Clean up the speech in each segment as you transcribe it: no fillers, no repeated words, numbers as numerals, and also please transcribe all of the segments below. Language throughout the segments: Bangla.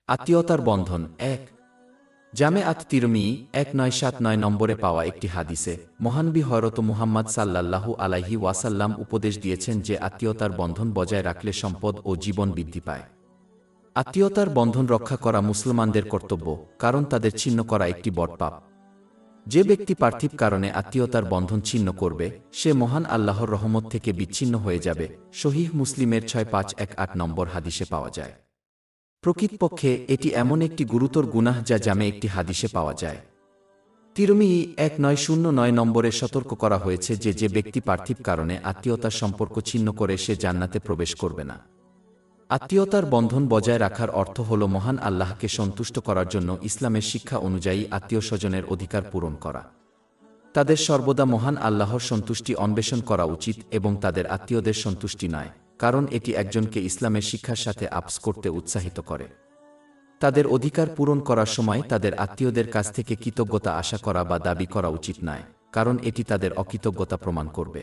আত্মীয়তার বন্ধন ১ জামে আত তিরমিযী ১৯৭৯ নম্বরে পাওয়া একটি হাদিসে মহানবী হযরত মুহাম্মদ সাল্লাল্লাহু আলাইহি ওয়াসাল্লাম উপদেশ দিয়েছেন যে আত্মীয়তার বন্ধন বজায় রাখলে সম্পদ ও জীবন বৃদ্ধি পায়। আত্মীয়তার বন্ধন রক্ষা করা মুসলমানদের কর্তব্য, কারণ তাদের ছিন্ন করা একটি বড় পাপ। যে ব্যক্তি পার্থিব কারণে আত্মীয়তার বন্ধন ছিন্ন করবে, সে মহান আল্লাহর রহমত থেকে বিচ্ছিন্ন হয়ে যাবে। সহিহ মুসলিমের ৬৫১৮ নম্বর হাদিসে পাওয়া যায়। প্রকৃতপক্ষে এটি এমন একটি গুরুতর গুনাহ যা জামে একটি হাদিসে পাওয়া যায়। তিরমিযী ১৯০৯ নম্বরে সতর্ক করা হয়েছে যে যে ব্যক্তি পার্থিব কারণে আত্মীয়তার সম্পর্ক ছিন্ন করে সে জান্নাতে প্রবেশ করবে না। আত্মীয়তার বন্ধন বজায় রাখার অর্থ হল মহান আল্লাহকে সন্তুষ্ট করার জন্য ইসলামের শিক্ষা অনুযায়ী আত্মীয়স্বজনের অধিকার পূরণ করা। তাদের সর্বদা মহান আল্লাহর সন্তুষ্টি অন্বেষণ করা উচিত এবং তাদের আত্মীয়দের সন্তুষ্টি নয়, কারণ এটি একজনকে ইসলামের শিক্ষার সাথে আপস করতে উৎসাহিত করে। তাদের অধিকার পূরণ করার সময় তাদের আত্মীয়দের কাছ থেকে কৃতজ্ঞতা আশা করা বা দাবি করা উচিত নয়, কারণ এটি তাদের অকৃতজ্ঞতা প্রমাণ করবে।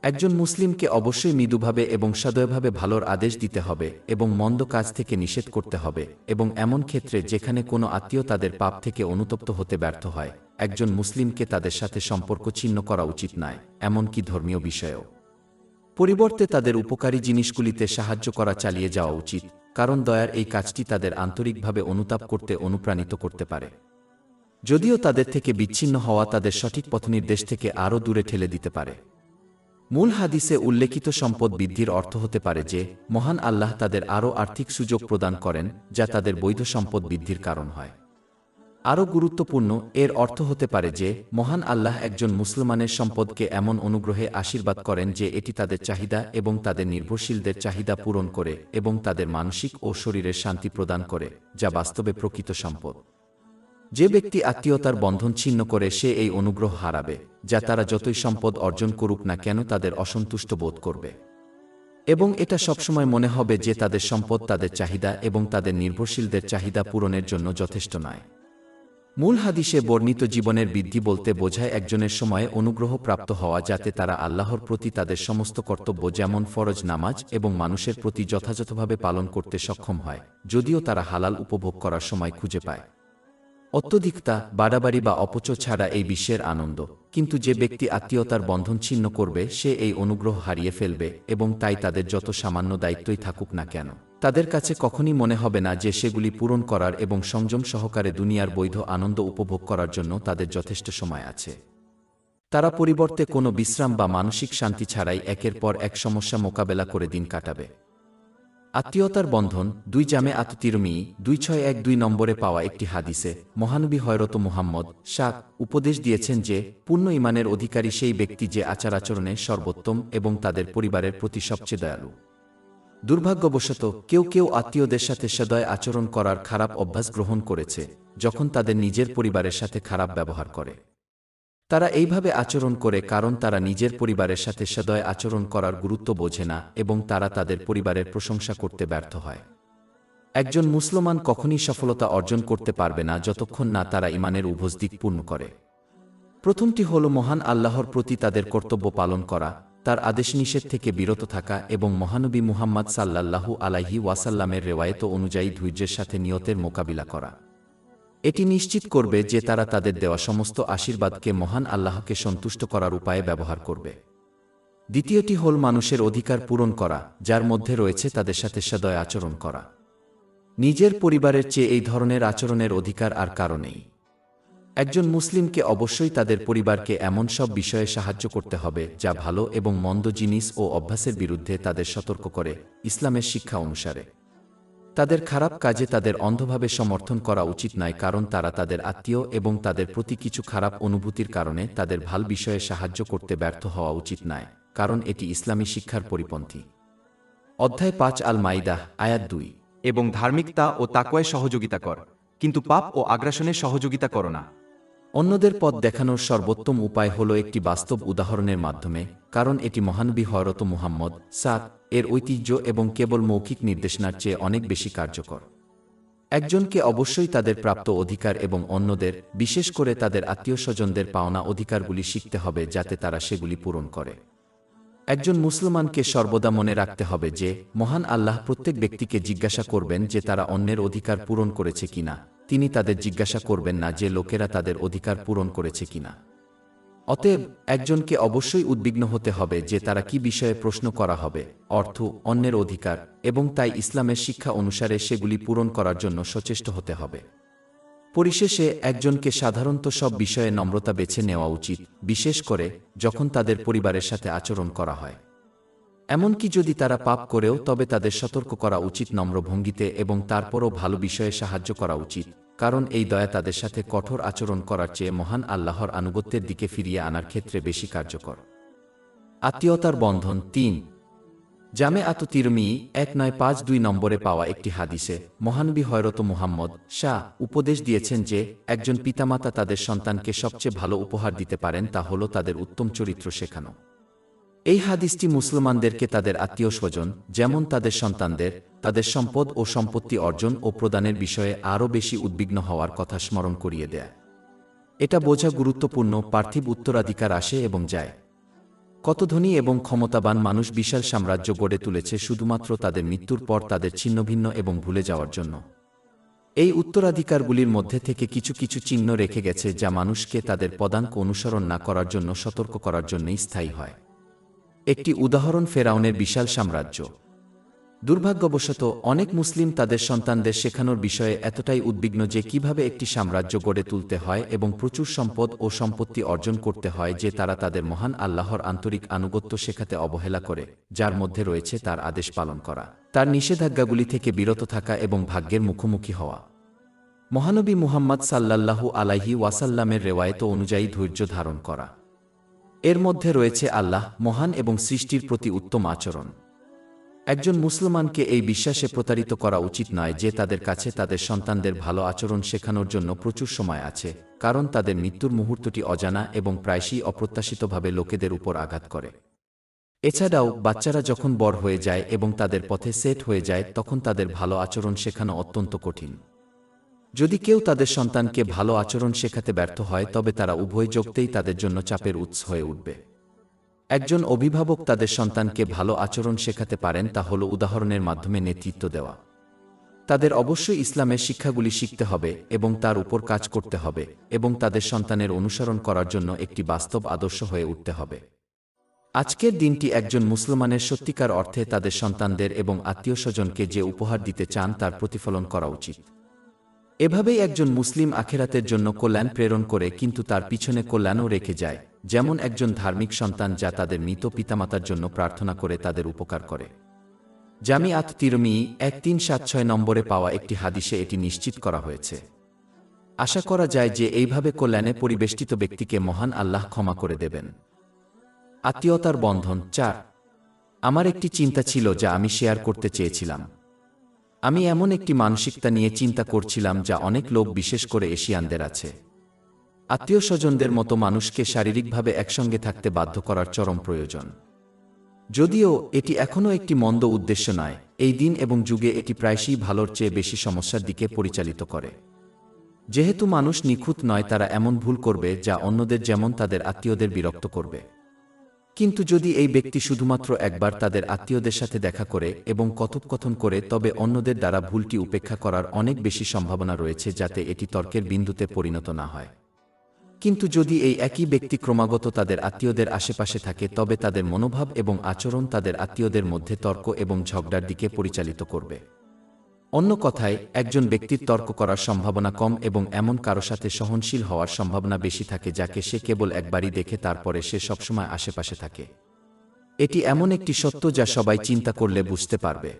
একজন মুসলিমকে অবশ্যই মৃদুভাবে এবং সদয়ভাবে ভালোর আদেশ দিতে হবে এবং মন্দ কাজ থেকে নিষেধ করতে হবে, এবং এমন ক্ষেত্রে যেখানে কোনো আত্মীয় তাদের পাপ থেকে অনুতপ্ত হতে ব্যর্থ হয়, একজন মুসলিমকে তাদের সাথে সম্পর্ক ছিন্ন করা উচিত নয়, এমনকি ধর্মীয় বিষয়েও। পরিবর্তে তাদের উপকারী জিনিসগুলিতে সাহায্য করা চালিয়ে যাওয়া উচিত, কারণ দয়ার এই কাজটি তাদের আন্তরিকভাবে অনুতাপ করতে অনুপ্রাণিত করতে পারে। যদিও তাদের থেকে বিচ্ছিন্ন হওয়া তাদের সঠিক পথনির্দেশ থেকে আরও দূরে ঠেলে দিতে পারে। মূল হাদিসে উল্লেখিত সম্পদ বৃদ্ধির অর্থ হতে পারে যে মহান আল্লাহ তাদের আরও আর্থিক সুযোগ প্রদান করেন, যা তাদের বৈধ সম্পদ বৃদ্ধির কারণ হয়। আরও গুরুত্বপূর্ণ, এর অর্থ হতে পারে যে মহান আল্লাহ একজন মুসলমানের সম্পদকে এমন অনুগ্রহে আশীর্বাদ করেন যে এটি তাদের চাহিদা এবং তাদের নির্ভরশীলদের চাহিদা পূরণ করে এবং তাদের মানসিক ও শরীরের শান্তি প্রদান করে, যা বাস্তবে প্রকৃত সম্পদ। যে ব্যক্তি আত্মীয়তার বন্ধন ছিন্ন করে সে এই অনুগ্রহ হারাবে, যা তারা যতই সম্পদ অর্জন করুক না কেন তাদের অসন্তুষ্ট বোধ করবে, এবং এটা সবসময় মনে হবে যে তাদের সম্পদ তাদের চাহিদা এবং তাদের নির্ভরশীলদের চাহিদা পূরণের জন্য যথেষ্ট নয়। মূল হাদিসে বর্ণিত জীবনের বৃদ্ধি বলতে বোঝায় একজনের সময়ে অনুগ্রহ প্রাপ্ত হওয়া, যাতে তারা আল্লাহর প্রতি তাদের সমস্ত কর্তব্য যেমন ফরজ নামাজ এবং মানুষের প্রতি যথাযথভাবে পালন করতে সক্ষম হয়, যদিও তারা হালাল উপভোগ করার সময় খুঁজে পায়। অত্যধিকতা, বাড়াবাড়ি বা অপচয় ছাড়া এই বিশ্বের আনন্দ। কিন্তু যে ব্যক্তি আত্মীয়তার বন্ধন ছিন্ন করবে সে এই অনুগ্রহ হারিয়ে ফেলবে, এবং তাই তাদের যত সামান্য দায়িত্বই থাকুক না কেন তাদের কাছে কখনই মনে হবে না যে সেগুলি পূরণ করার এবং সংযম সহকারে দুনিয়ার বৈধ আনন্দ উপভোগ করার জন্য তাদের যথেষ্ট সময় আছে। তারা পরিবর্তে কোনো বিশ্রাম বা মানসিক শান্তি ছাড়াই একের পর এক সমস্যা মোকাবেলা করে দিন কাটাবে। আত্মীয়তার বন্ধন ২ জামে আত তিরমিযী ২৬১২ নম্বরে পাওয়া একটি হাদিসে মহানবী হযরত মুহাম্মদ উপদেশ দিয়েছেন যে পূর্ণ ঈমানের অধিকারী সেই ব্যক্তি যে আচার আচরণে সর্বোত্তম এবং তাদের পরিবারের প্রতি সবচেয়ে দয়ালু। দুর্ভাগ্যবশত কেউ কেউ আত্মীয়দের সাথে সদয় আচরণ করার খারাপ অভ্যাস গ্রহণ করেছে, যখন তাদের নিজের পরিবারের সাথে খারাপ ব্যবহার করে। তারা এইভাবে আচরণ করে কারণ তারা নিজের পরিবারের সাথে সদয় আচরণ করার গুরুত্ব বোঝে না এবং তারা তাদের পরিবারের প্রশংসা করতে ব্যর্থ হয়। একজন মুসলমান কখনই সফলতা অর্জন করতে পারবে না যতক্ষণ না তারা ঈমানের উভয় দিক পূর্ণ করে। প্রথমটি হল মহান আল্লাহর প্রতি তাদের কর্তব্য পালন করা, তার আদেশ নিষেধ থেকে বিরত থাকা এবং মহানবী মুহাম্মদ সাল্লাল্লাহু আলাইহি ওয়াসাল্লামের রেওয়ায়েত অনুযায়ী ধৈর্যের সাথে নিয়তের মোকাবিলা করা। এটি নিশ্চিত করবে যে তারা তাদের দেওয়া সমস্ত আশীর্বাদকে মহান আল্লাহকে সন্তুষ্ট করার উপায়ে ব্যবহার করবে। দ্বিতীয়টি হল মানুষের অধিকার পূরণ করা, যার মধ্যে রয়েছে তাদের সাথে সদয় আচরণ করা। নিজের পরিবারের চেয়ে এই ধরনের আচরণের অধিকার আর কারো নেই। একজন মুসলিমকে অবশ্যই তাদের পরিবারকে এমন সব বিষয়ে সাহায্য করতে হবে যা ভালো এবং মন্দ জিনিস ও অভ্যাসের বিরুদ্ধে তাদের সতর্ক করে, ইসলামের শিক্ষা অনুসারে। তাদের খারাপ কাজে তাদের অন্ধভাবে সমর্থন করা উচিত নয়, কারণ তারা তাদের আত্মীয় এবং তাদের প্রতি কিছু খারাপ অনুভূতির কারণে তাদের ভাল বিষয়ে সাহায্য করতে ব্যর্থ হওয়া উচিত নয়, কারণ এটি ইসলামী শিক্ষার পরিপন্থী। অধ্যায় ৫ আল মাইদাহ আয়াত ২। এবং ধার্মিকতা ও তাকওয়ায় সহযোগিতা কর, কিন্তু পাপ ও আগ্রাসনে সহযোগিতা করো না। অন্যদের পথ দেখানোর সর্বোত্তম উপায় হল একটি বাস্তব উদাহরণের মাধ্যমে, কারণ এটি মহানবী হযরত মুহাম্মদ এর ঐতিহ্য এবং কেবল মৌখিক নির্দেশনার চেয়ে অনেক বেশি কার্যকর। একজনকে অবশ্যই তাদের প্রাপ্ত অধিকার এবং অন্যদের, বিশেষ করে তাদের আত্মীয়স্বজনদের পাওনা অধিকারগুলি শিখতে হবে যাতে তারা সেগুলি পূরণ করে। একজন মুসলমানকে সর্বদা মনে রাখতে হবে যে মহান আল্লাহ প্রত্যেক ব্যক্তিকে জিজ্ঞাসা করবেন যে তারা অন্যের অধিকার পূরণ করেছে কিনা। তিনি তাদের জিজ্ঞাসা করবেন না যে লোকেরা তাদের অধিকার পূরণ করেছে কিনা। অতএব একজনকে অবশ্যই উদ্বিগ্ন হতে হবে যে তারা কি বিষয়ে প্রশ্ন করা হবে, অর্থ, অন্যের অধিকার, এবং তাই ইসলামের শিক্ষা অনুসারে সেগুলি পূরণ করার জন্য সচেষ্ট হতে হবে। পরিশেষে একজনকে সাধারণত সব বিষয়ে নম্রতা বেছে নেওয়া উচিত, বিশেষ করে যখন তাদের পরিবারের সাথে আচরণ করা হয়। এমনকি যদি তারা পাপ করেও তবে তাদের সতর্ক করা উচিত নম্র ভঙ্গিতে এবং তারপরও ভালো বিষয়ে সাহায্য করা উচিত, কারণ এই দয়া তাদের সাথে কঠোর আচরণ করার চেয়ে মহান আল্লাহর আনুগত্যের দিকে ফিরিয়ে আনার ক্ষেত্রে বেশি কার্যকর। আত্মীয়তার বন্ধন ৩। জামে আত তিরমিজি 1952 নম্বরে পাওয়া একটি হাদিসে মহানবী হযরত মুহাম্মদ শাহ উপদেশ দিয়েছেন যে একজন পিতামাতা তাদের সন্তানকে সবচেয়ে ভালো উপহার দিতে পারেন তা হল তাদের উত্তম চরিত্র শেখানো। এই হাদিসটি মুসলমানদেরকে তাদের আত্মীয় স্বজন, যেমন তাদের সন্তানদের, তাদের সম্পদ ও সম্পত্তি অর্জন ও প্রদানের বিষয়ে আরও বেশি উদ্বিগ্ন হওয়ার কথা স্মরণ করিয়ে দেয়। এটা বোঝা গুরুত্বপূর্ণ, পার্থিব উত্তরাধিকার আসে এবং যায়। কত ধনী এবং ক্ষমতাবান মানুষ বিশাল সাম্রাজ্য গড়ে তুলেছে শুধুমাত্র তাদের মৃত্যুর পর তাদের ছিন্নভিন্ন এবং ভুলে যাওয়ার জন্য। এই উত্তরাধিকারগুলির মধ্যে থেকে কিছু কিছু চিহ্ন রেখে গেছে যা মানুষকে তাদের পদাঙ্ক অনুসরণ না করার জন্য সতর্ক করার জন্যই স্থায়ী হয়। একটি উদাহরণ ফেরাউনের বিশাল সাম্রাজ্য। দুর্ভাগ্যবশত অনেক মুসলিম তাদের সন্তানদের শেখানোর বিষয়ে এতটাই উদ্বিগ্ন যে কিভাবে একটি সাম্রাজ্য গড়ে তুলতে হয় এবং প্রচুর সম্পদ ও সম্পত্তি অর্জন করতে হয় যে তারা তাদের মহান আল্লাহর আন্তরিক আনুগত্য শেখাতে অবহেলা করে, যার মধ্যে রয়েছে তার আদেশ পালন করা, তার নিষেধাজ্ঞাগুলি থেকে বিরত থাকা এবং ভাগ্যের মুখোমুখি হওয়া। মহানবী মুহাম্মদ সাল্লাল্লাহু আলাইহি ওয়াসাল্লামের রেওয়ায়েত অনুযায়ী ধৈর্য ধারণ করা। এর মধ্যে রয়েছে আল্লাহ মহান এবং সৃষ্টির প্রতি উত্তম আচরণ। একজন মুসলমানকে এই বিশ্বাসে প্রতারিত করা উচিত নয় যে তাদের কাছে তাদের সন্তানদের ভালো আচরণ শেখানোর জন্য প্রচুর সময় আছে, কারণ তাদের মৃত্যুর মুহূর্তটি অজানা এবং প্রায়শই অপ্রত্যাশিতভাবে লোকেদের উপর আঘাত করে। এছাড়াও বাচ্চারা যখন বড় হয়ে যায় এবং তাদের পথে সেট হয়ে যায় তখন তাদের ভালো আচরণ শেখানো অত্যন্ত কঠিন। যদি কেউ তাদের সন্তানকে ভালো আচরণ শেখাতে ব্যর্থ হয় তবে তারা উভয় যোগতেই তাদের জন্য চাপের উৎস হয়ে উঠবে। একজন অভিভাবক তাদের সন্তানকে ভালো আচরণ শেখাতে পারেন তা হল উদাহরণের মাধ্যমে নেতৃত্ব দেওয়া। তাদের অবশ্যই ইসলামের শিক্ষাগুলি শিখতে হবে এবং তার উপর কাজ করতে হবে এবং তাদের সন্তানের অনুসরণ করার জন্য একটি বাস্তব আদর্শ হয়ে উঠতে হবে। আজকের দিনটি একজন মুসলমানের সত্যিকার অর্থে তাদের সন্তানদের এবং আত্মীয়স্বজনকে যে উপহার দিতে চান তার প্রতিফলন করা উচিত। এভাবেই একজন মুসলিম আখিরাতের জন্য কল্যাণ প্রেরণ করে কিন্তু তার পিছনে কল্যাণও রেখে যায়, যেমন একজন ধার্মিক সন্তান যা তাদের মৃত পিতামাতার জন্য প্রার্থনা করে তাদের উপকার করে। জামি আত তিরমিজি 1376 নম্বরে পাওয়া একটি হাদিসে এটি নিশ্চিত করা হয়েছে। আশা করা যায় যে এইভাবে কল্যাণে পরিবেষ্টিত ব্যক্তিকে মহান আল্লাহ ক্ষমা করে দেবেন। আত্মীয়তার বন্ধন ৪। আমার একটি চিন্তা ছিল যা আমি শেয়ার করতে চেয়েছিলাম। আমি এমন একটি মানসিকতা নিয়ে চিন্তা করছিলাম যা অনেক লোক, বিশেষ করে এশিয়ানদের আছে। আত্মীয় স্বজনদের মতো মানুষকে শারীরিকভাবে একসঙ্গে থাকতে বাধ্য করার চরম প্রয়োজন। যদিও এটি এখনও একটি মন্দ উদ্দেশ্য নয়, এই দিন এবং যুগে এটি প্রায়শই ভালোর চেয়ে বেশি সমস্যার দিকে পরিচালিত করে। যেহেতু মানুষ নিখুঁত নয়, তারা এমন ভুল করবে যা অন্যদের যেমন তাদের আত্মীয়দের বিরক্ত করবে। কিন্তু যদি এই ব্যক্তি শুধুমাত্র একবার তাদের আত্মীয়দের সাথে দেখা করে এবং কথোপকথন করে তবে অন্যদের দ্বারা ভুলটি উপেক্ষা করার অনেক বেশি সম্ভাবনা রয়েছে যাতে এটি তর্কের বিন্দুতে পরিণত না হয়। কিন্তু যদি এই একই ব্যক্তি ক্রমাগত তাদের আত্মীয়দের আশেপাশে থাকে তবে তাদের মনোভাব এবং আচরণ তাদের আত্মীয়দের মধ্যে তর্ক এবং ঝগড়ার দিকে পরিচালিত করবে। অন্য কথায়, একজন ব্যক্তির তর্ক করার সম্ভাবনা কম এবং এমন কারো সাথে সহনশীল হওয়ার সম্ভাবনা বেশি থাকে যাকে সে কেবল একবারই দেখে তারপরে সে সবসময় আশেপাশে থাকে। এটি এমন একটি সত্য যা সবাই চিন্তা করলে বুঝতে পারবে।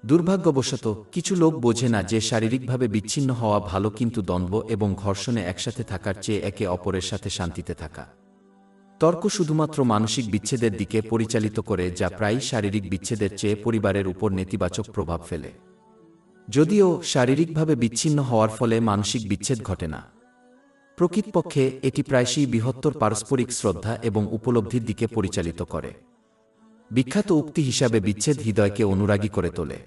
দুর্ভাগ্যবশত কিছু লোক বোঝে না যে শারীরিকভাবে বিচ্ছিন্ন হওয়া ভালো, কিন্তু দ্বন্দ্ব এবং ঘর্ষণে একসাথে থাকার চেয়ে একে অপরের সাথে শান্তিতে থাকা। তর্ক শুধুমাত্র মানসিক বিচ্ছেদের দিকে পরিচালিত করে, যা প্রায়ই শারীরিক বিচ্ছেদের চেয়ে পরিবারের উপর নেতিবাচক প্রভাব ফেলে। যদিও শারীরিকভাবে বিচ্ছিন্ন হওয়ার ফলে মানসিক বিচ্ছেদ ঘটে না, প্রকৃতপক্ষে এটি প্রায়শই বৃহত্তর পারস্পরিক শ্রদ্ধা এবং উপলব্ধির দিকে পরিচালিত করে। বিখ্যাত উক্তি হিসাবে বিচ্ছেদ হৃদয়কে অনুরাগী করে তোলে।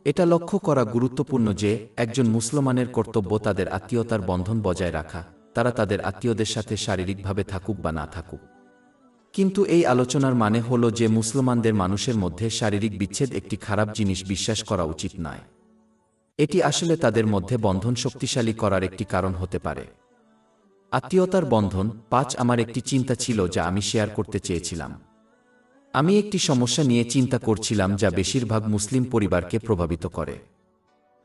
এটা লক্ষ্য করা গুরুত্বপূর্ণ যে একজন মুসলমানের কর্তব্য তাদের আত্মীয়তার বন্ধন বজায় রাখা, তারা তাদের আত্মীয়দের সাথে শারীরিকভাবে থাকুক বা না থাকুক। কিন্তু এই আলোচনার মানে হলো যে মুসলমানদের মানুষের মধ্যে শারীরিক বিচ্ছেদ একটি খারাপ জিনিস বিশ্বাস করা উচিত নয়। এটি আসলে তাদের মধ্যে বন্ধন শক্তিশালী করার একটি কারণ হতে পারে। আত্মীয়তার বন্ধন ৫ আমার একটি চিন্তা ছিল যা আমি শেয়ার করতে চেয়েছিলাম। আমি একটি সমস্যা নিয়ে চিন্তা করছিলাম যা বেশিরভাগ মুসলিম পরিবারকে প্রভাবিত করে।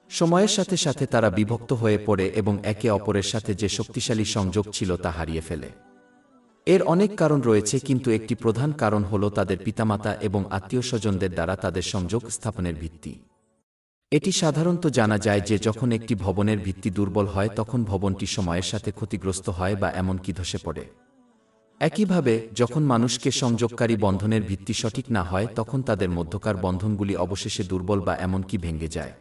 সময়ের সাথে সাথে তারা বিভক্ত হয়ে পড়ে এবং একে অপরের সাথে যে শক্তিশালী সংযোগ ছিল তা হারিয়ে ফেলে। এর অনেক কারণ রয়েছে, কিন্তু একটি প্রধান কারণ হল তাদের পিতামাতা এবং আত্মীয়স্বজনদের দ্বারা তাদের সংযোগ স্থাপনের ভিত্তি। এটি সাধারণত জানা যায় যে যখন একটি ভবনের ভিত্তি দুর্বল হয় তখন ভবনটি সময়ের সাথে ক্ষতিগ্রস্ত হয় বা এমনকি ধসে পড়ে। একইভাবে যখন মানুষকে সংযোগকারী বন্ধনের ভিত্তি সঠিক না হয় তখন তাদের মধ্যকার বন্ধনগুলি অবশেষে দুর্বল বা এমনকি ভেঙে যায়।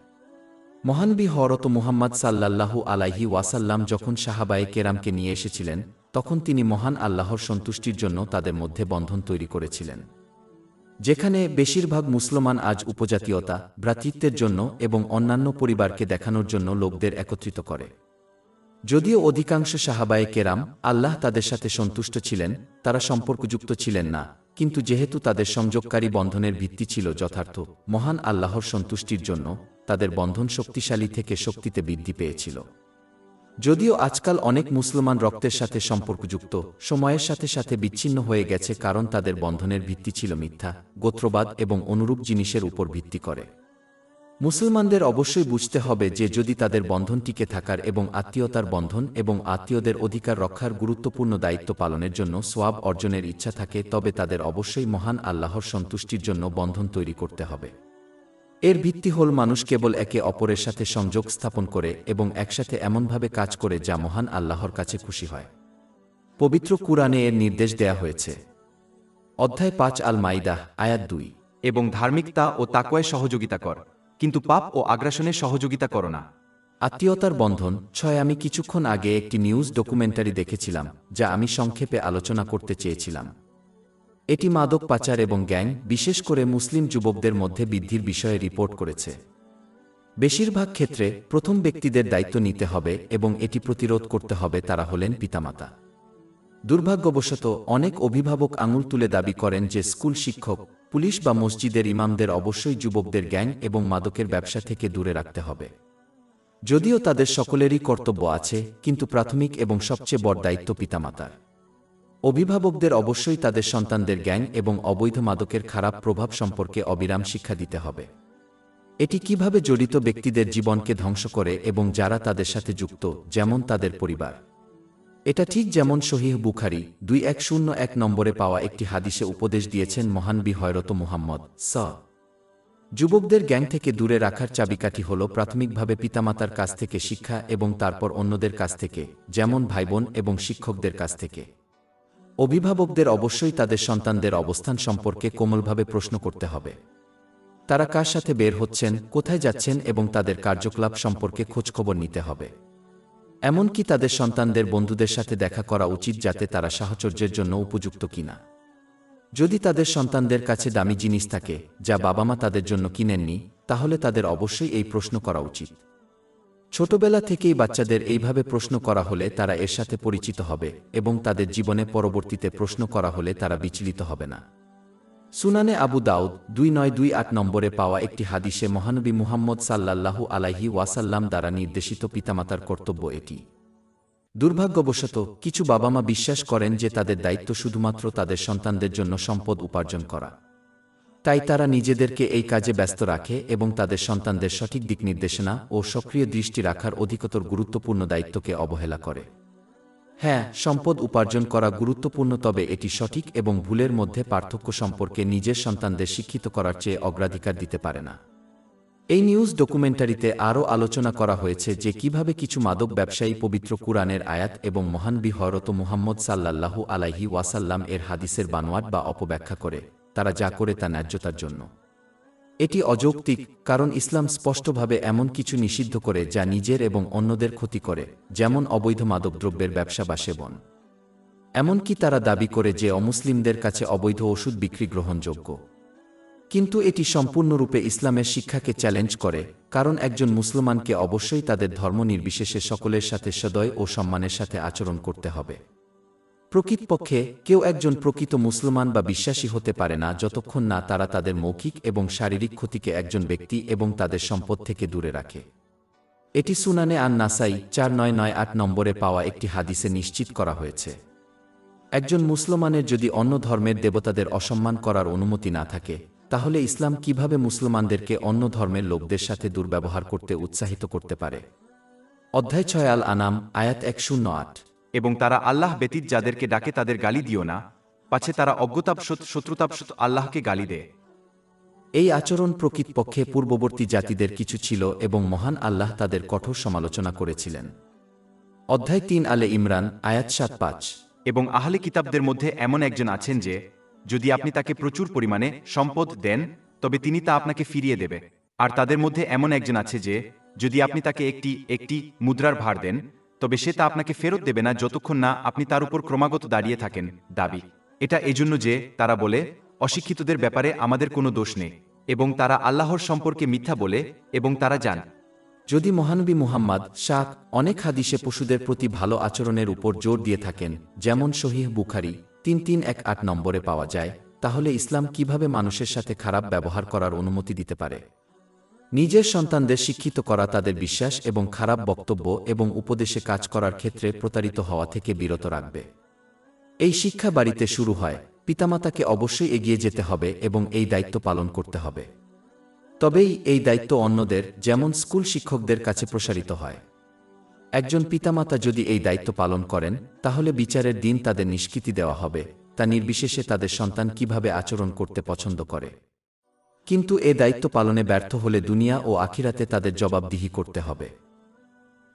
মহানবী হযরত মুহাম্মদ সাল্লাল্লাহু আলাইহি ওয়াসাল্লাম যখন সাহাবায়ে কেরামকে নিয়ে এসেছিলেন তখন তিনি মহান আল্লাহর সন্তুষ্টির জন্য তাদের মধ্যে বন্ধন তৈরি করেছিলেন। যেখানে বেশিরভাগ মুসলমান আজ উপজাতীয়তা, ভ্রাতৃত্বের জন্য এবং অন্যান্য পরিবারকে দেখানোর জন্য লোকদের একত্রিত করে। যদিও অধিকাংশ সাহাবায়ে কেরাম আল্লাহ তাদের সাথে সন্তুষ্ট ছিলেন, তারা সম্পর্কযুক্ত ছিলেন না, কিন্তু যেহেতু তাদের সংযোগকারী বন্ধনের ভিত্তি ছিল যথার্থ মহান আল্লাহর সন্তুষ্টির জন্য, তাদের বন্ধন শক্তিশালী থেকে শক্তিতে বৃদ্ধি পেয়েছিল। যদিও আজকাল অনেক মুসলমান রক্তের সাথে সম্পর্কযুক্ত সময়ের সাথে সাথে বিচ্ছিন্ন হয়ে গেছে কারণ তাদের বন্ধনের ভিত্তি ছিল মিথ্যা, গোত্রবাদ এবং অনুরূপ জিনিসের উপর ভিত্তি করে। মুসলমানদের অবশ্যই বুঝতে হবে যে যদি তাদের বন্ধন টিকে থাকার এবং আত্মীয়তার বন্ধন এবং আত্মীয়দের অধিকার রক্ষার গুরুত্বপূর্ণ দায়িত্ব পালনের জন্য সোয়াব অর্জনের ইচ্ছা থাকে তবে তাদের অবশ্যই মহান আল্লাহর সন্তুষ্টির জন্য বন্ধন তৈরি করতে হবে। এর ভিত্তি হল মানুষ কেবল একে অপরের সাথে সংযোগ স্থাপন করে এবং একসাথে এমনভাবে কাজ করে যা মহান আল্লাহর কাছে খুশি হয়। পবিত্র কুরআনে এর নির্দেশ দেয়া হয়েছে। অধ্যায় ৫ আল মাইদা আয়াত ২। এবং ধার্মিকতা ও তাকওয়ায় সহযোগিতা কর, কিন্তু পাপ ও আগ্রাসনে সহযোগিতা করো না। আত্মীয়তার বন্ধন ৬ আমি কিছুক্ষণ আগে একটি নিউজ ডকুমেন্টারি দেখেছিলাম যা আমি সংক্ষেপে আলোচনা করতে চেয়েছিলাম। এটি মাদক পাচার এবং গ্যাং, বিশেষ করে মুসলিম যুবকদের মধ্যে বৃদ্ধির বিষয়ে রিপোর্ট করেছে। বেশিরভাগ ক্ষেত্রে প্রথম ব্যক্তিদের দায়িত্ব নিতে হবে এবং এটি প্রতিরোধ করতে হবে তারা হলেন পিতামাতা। দুর্ভাগ্যবশত অনেক অভিভাবক আঙুল তুলে দাবি করেন যে স্কুল শিক্ষক, পুলিশ বা মসজিদের ইমামদের অবশ্যই যুবকদের গ্যাং এবং মাদকের ব্যবসা থেকে দূরে রাখতে হবে। যদিও তাদের সকলেরই কর্তব্য আছে, কিন্তু প্রাথমিক এবং সবচেয়ে বড় দায়িত্ব পিতামাতার। অভিভাবকদের অবশ্যই তাদের সন্তানদের গ্যাং এবং অবৈধ মাদকের খারাপ প্রভাব সম্পর্কে অবিরাম শিক্ষা দিতে হবে। এটি কিভাবে জড়িত ব্যক্তিদের জীবনকে ধ্বংস করে এবং যারা তাদের সাথে যুক্ত, যেমন তাদের পরিবার। এটা ঠিক যেমন সহিহ বুখারী 2101 নম্বরে পাওয়া একটি হাদিসে উপদেশ দিয়েছেন মহানবী হযরত মুহাম্মদ যুবকদের গ্যাং থেকে দূরে রাখার চাবিকাঠি হল প্রাথমিকভাবে পিতামাতার কাছ থেকে শিক্ষা এবং তারপর অন্যদের কাছ থেকে, যেমন ভাইবোন এবং শিক্ষকদের কাছ থেকে। অভিভাবকদের অবশ্যই তাদের সন্তানদের অবস্থান সম্পর্কে কোমলভাবে প্রশ্ন করতে হবে। তারা কার সাথে বের হচ্ছেন, কোথায় যাচ্ছেন এবং তাদের কার্যকলাপ সম্পর্কে খোঁজখবর নিতে হবে। এমনকি তাদের সন্তানদের বন্ধুদের সাথে দেখা করা উচিত যাতে তারা সাহচর্যের জন্য উপযুক্ত কিনা। যদি তাদের সন্তানদের কাছে দামি জিনিস থাকে যা বাবা মা তাদের জন্য কিনেননি, তাহলে তাদের অবশ্যই এই প্রশ্ন করা উচিত। ছোটবেলা থেকেই বাচ্চাদের এইভাবে প্রশ্ন করা হলে তারা এর সাথে পরিচিত হবে এবং তাদের জীবনে পরবর্তীতে প্রশ্ন করা হলে তারা বিচলিত হবে না। সুনানে আবু দাউদ 2928 নম্বরে পাওয়া একটি হাদিসে মহানবী মুহাম্মদ সাল্লাল্লাহু আলাইহি ওয়াসাল্লাম দ্বারা নির্দেশিত পিতামাতার কর্তব্য এটি। দুর্ভাগ্যবশত কিছু বাবা মা বিশ্বাস করেন যে তাদের দায়িত্ব শুধুমাত্র তাদের সন্তানদের জন্য সম্পদ উপার্জন করা। তাই তারা নিজেদেরকে এই কাজে ব্যস্ত রাখে এবং তাদের সন্তানদের সঠিক দিক নির্দেশনা ও সক্রিয় দৃষ্টি রাখার অধিকতর গুরুত্বপূর্ণ দায়িত্বকে অবহেলা করে। হ্যাঁ, সম্পদ উপার্জন করা গুরুত্বপূর্ণ, তবে এটি সঠিক এবং ভুলের মধ্যে পার্থক্য সম্পর্কে নিজের সন্তানদের শিক্ষিত করার চেয়ে অগ্রাধিকার দিতে পারে না। এই নিউজ ডকুমেন্টারিতে আরও আলোচনা করা হয়েছে যে কিভাবে কিছু মাদক ব্যবসায়ী পবিত্র কুরআনের আয়াত এবং মহানবী হযরত মুহাম্মদ সাল্লাল্লাহু আলাইহি ওয়াসাল্লাম এর হাদিসের বানোয়াট বা অপব্যাখ্যা করে। তারা যা করে তা ন্যায্যতার জন্য। এটি অযৌক্তিক, কারণ ইসলাম স্পষ্টভাবে এমন কিছু নিষিদ্ধ করে যা নিজের এবং অন্যদের ক্ষতি করে, যেমন অবৈধ মাদকদ্রব্যের ব্যবসা বা সেবন। এমনকি তারা দাবি করে যে অমুসলিমদের কাছে অবৈধ ওষুধ বিক্রি গ্রহণযোগ্য। কিন্তু এটি সম্পূর্ণরূপে ইসলামের শিক্ষাকে চ্যালেঞ্জ করে, কারণ একজন মুসলমানকে অবশ্যই তাদের ধর্ম নির্বিশেষে সকলের সাথে সদয় ও সম্মানের সাথে আচরণ করতে হবে। প্রকৃতপক্ষে কেউ একজন প্রকৃত মুসলমান বা বিশ্বাসী হতে পারে না যতক্ষণ না তারা তাদের মৌখিক এবং শারীরিক ক্ষতিকে একজন ব্যক্তি এবং তাদের সম্পদ থেকে দূরে রাখে। এটি সুনানে আন নাসাই 4998 নম্বরে পাওয়া একটি হাদিসে নিশ্চিত করা হয়েছে। একজন মুসলমানের যদি অন্য ধর্মের দেবতাদের অসম্মান করার অনুমতি না থাকে, তাহলে ইসলাম কিভাবে মুসলমানদেরকে অন্য ধর্মের লোকদের সাথে দুর্ব্যবহার করতে উৎসাহিত করতে পারে? অধ্যায় 6 আল আনাম আয়াত 108। এবং তারা আল্লাহ ব্যতীত যাদেরকে ডাকে তাদের গালি দিও না, পাছে তারা অজ্ঞতাবশত শত্রুতাবশত আল্লাহকে গালি দেয়। এই আচরণ প্রকৃতপক্ষে পূর্ববর্তী জাতিদের কিছু ছিল এবং মহান আল্লাহ তাদের কঠোর সমালোচনা করেছিলেন। অধ্যায় 3 আলে ইমরান আয়াত 7-5। এবং আহলে কিতাবদের মধ্যে এমন একজন আছেন যে, যদি আপনি তাকে প্রচুর পরিমাণে সম্পদ দেন তবে তিনি তা আপনাকে ফিরিয়ে দেবে। আর তাদের মধ্যে এমন একজন আছে যে, যদি আপনি তাকে একটি মুদ্রার ভার দেন তবে সে তা আপনাকে ফেরত দেবে না যতক্ষণ না আপনি তার উপর ক্রমাগত দাঁড়িয়ে থাকেন। দাবি এটা এজন্য যে তারা বলে, অশিক্ষিতদের ব্যাপারে আমাদের কোনো দোষ নেই, এবং তারা আল্লাহর সম্পর্কে মিথ্যা বলে এবং তারা জান। যদি মহানবী মুহাম্মদ শাক অনেক হাদিসে পশুদের প্রতি ভালো আচরণের উপর জোর দিয়ে থাকেন, যেমন সহিহ বুখারী 3318 নম্বরে পাওয়া যায়, তাহলে ইসলাম কিভাবে মানুষের সাথে খারাপ ব্যবহার করার অনুমতি দিতে পারে? নিজের সন্তানদের শিক্ষিত করা তাদের বিশ্বাস এবং খারাপ বক্তব্য এবং উপদেশে কাজ করার ক্ষেত্রে প্রতারিত হওয়া থেকে বিরত রাখবে। এই শিক্ষা বাড়িতে শুরু হয়। পিতামাতাকে অবশ্যই এগিয়ে যেতে হবে এবং এই দায়িত্ব পালন করতে হবে। তবেই এই দায়িত্ব অন্যদের, যেমন স্কুল শিক্ষকদের কাছে প্রসারিত হয়। একজন পিতামাতা যদি এই দায়িত্ব পালন করেন, তাহলে বিচারের দিন তাদের নিষ্কৃতি দেওয়া হবে, তা নির্বিশেষে তাদের সন্তান কিভাবে আচরণ করতে পছন্দ করে। কিন্তু এ দায়িত্ব পালনে ব্যর্থ হলে দুনিয়া ও আখিরাতে তাদের জবাবদিহি করতে হবে।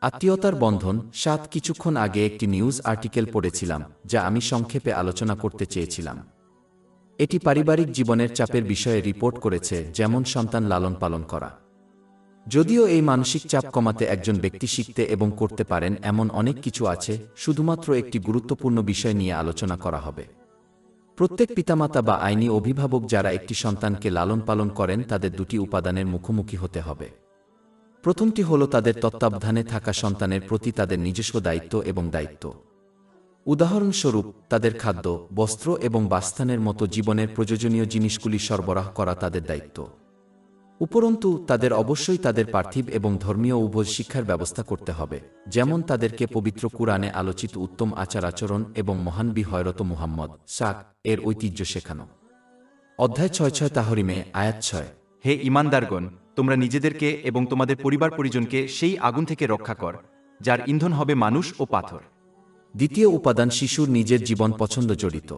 আত্মীয়তার বন্ধন 7। কিছুক্ষণ আগে একটি নিউজ আর্টিকেল পড়েছিলাম যা আমি সংক্ষেপে আলোচনা করতে চেয়েছিলাম। এটি পারিবারিক জীবনের চাপের বিষয়ে রিপোর্ট করেছে, যেমন সন্তান লালন পালন করা। যদিও এই মানসিক চাপ কমাতে একজন ব্যক্তি শিখতে এবং করতে পারেন এমন অনেক কিছু আছে, শুধুমাত্র একটি গুরুত্বপূর্ণ বিষয় নিয়ে আলোচনা করা হবে। প্রত্যেক পিতামাতা বা আইনি অভিভাবক যারা একটি সন্তানকে লালন পালন করেন তাদের দুটি উপাদানের মুখোমুখি হতে হবে। প্রথমটি হল তাদের তত্ত্বাবধানে থাকা সন্তানের প্রতি তাদের নিজস্ব দায়িত্ব এবং দায়িত্ব। উদাহরণস্বরূপ, তাদের খাদ্য, বস্ত্র এবং বাসস্থানের মতো জীবনের প্রয়োজনীয় জিনিসগুলি সরবরাহ করা তাদের দায়িত্ব। উপরন্তু তাদের অবশ্যই তাদের পার্থিব এবং ধর্মীয় উভয় শিক্ষার ব্যবস্থা করতে হবে, যেমন তাদেরকে পবিত্র কুরআনে আলোচিত উত্তম আচার আচরণ এবং মহানবী হযরত মুহাম্মদ সাক এর ঐতিহ্য শেখানো। অধ্যায় 6 তাহরিমে আয়াত 6। হে ঈমানদারগণ, তোমরা নিজেদেরকে এবং তোমাদের পরিবার পরিজনকে সেই আগুন থেকে রক্ষা কর যার ইন্ধন হবে মানুষ ও পাথর। দ্বিতীয় উপাদান শিশুর নিজের জীবন পছন্দ জড়িত।